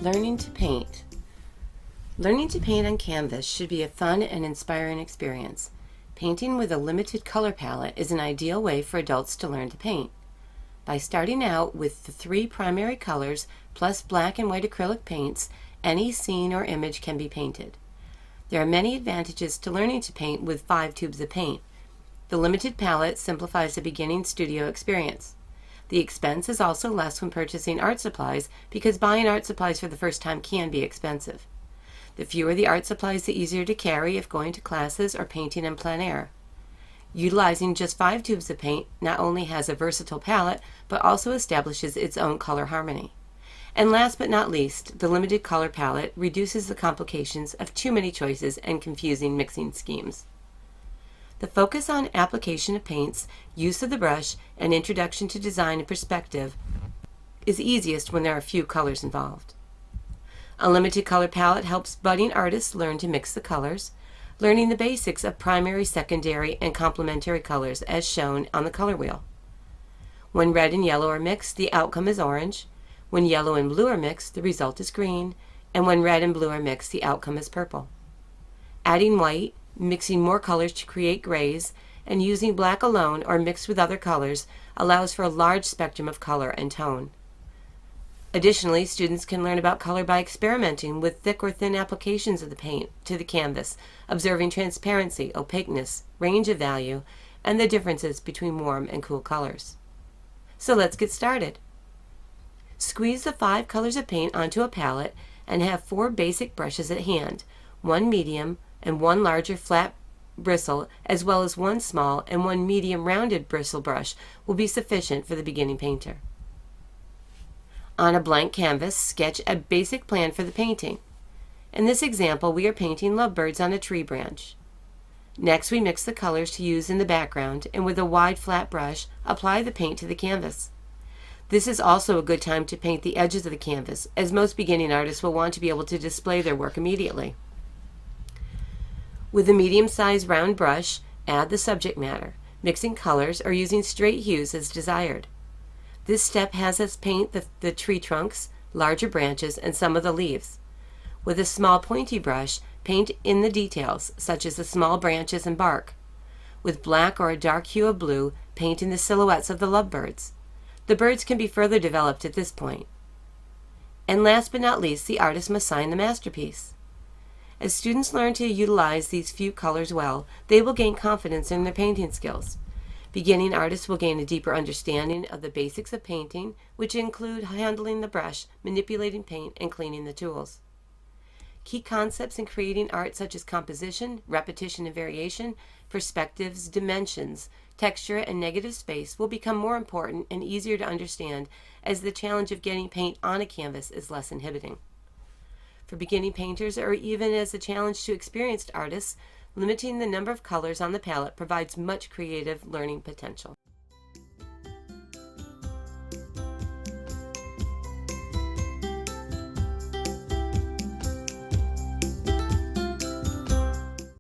Learning to paint. Learning to paint on canvas should be a fun and inspiring experience. Painting with a limited color palette is an ideal way for adults to learn to paint. By starting out with the 3 primary colors plus black and white acrylic paints, any scene or image can be painted. There are many advantages to learning to paint with 5 tubes of paint. The limited palette simplifies the beginning studio experience. The expense is also less when purchasing art supplies because buying art supplies for the first time can be expensive. The fewer the art supplies, the easier to carry if going to classes or painting in plein air. Utilizing just 5 tubes of paint not only has a versatile palette, but also establishes its own color harmony. And last but not least, the limited color palette reduces the complications of too many choices and confusing mixing schemes. The focus on application of paints, use of the brush, and introduction to design and perspective is easiest when there are few colors involved. A limited color palette helps budding artists learn to mix the colors, learning the basics of primary, secondary, and complementary colors as shown on the color wheel. When red and yellow are mixed, the outcome is orange. When yellow and blue are mixed, the result is green. And when red and blue are mixed, the outcome is purple. Adding white, mixing more colors to create grays, and using black alone or mixed with other colors allows for a large spectrum of color and tone. Additionally, students can learn about color by experimenting with thick or thin applications of the paint to the canvas, observing transparency, opaqueness, range of value, and the differences between warm and cool colors. So let's get started. Squeeze the 5 colors of paint onto a palette and have 4 basic brushes at hand, 1 medium and 1 larger flat bristle, as well as 1 small and 1 medium rounded bristle brush will be sufficient for the beginning painter. On a blank canvas, sketch a basic plan for the painting. In this example, we are painting lovebirds on a tree branch. Next, we mix the colors to use in the background, and with a wide flat brush, apply the paint to the canvas. This is also a good time to paint the edges of the canvas, as most beginning artists will want to be able to display their work immediately. With a medium-sized round brush, add the subject matter, mixing colors or using straight hues as desired. This step has us paint the tree trunks, larger branches, and some of the leaves. With a small pointy brush, paint in the details, such as the small branches and bark. With black or a dark hue of blue, paint in the silhouettes of the lovebirds. The birds can be further developed at this point. And last but not least, the artist must sign the masterpiece. As students learn to utilize these few colors well, they will gain confidence in their painting skills. Beginning artists will gain a deeper understanding of the basics of painting, which include handling the brush, manipulating paint, and cleaning the tools. Key concepts in creating art such as composition, repetition and variation, perspectives, dimensions, texture, and negative space will become more important and easier to understand as the challenge of getting paint on a canvas is less inhibiting. For beginning painters, or even as a challenge to experienced artists, limiting the number of colors on the palette provides much creative learning potential.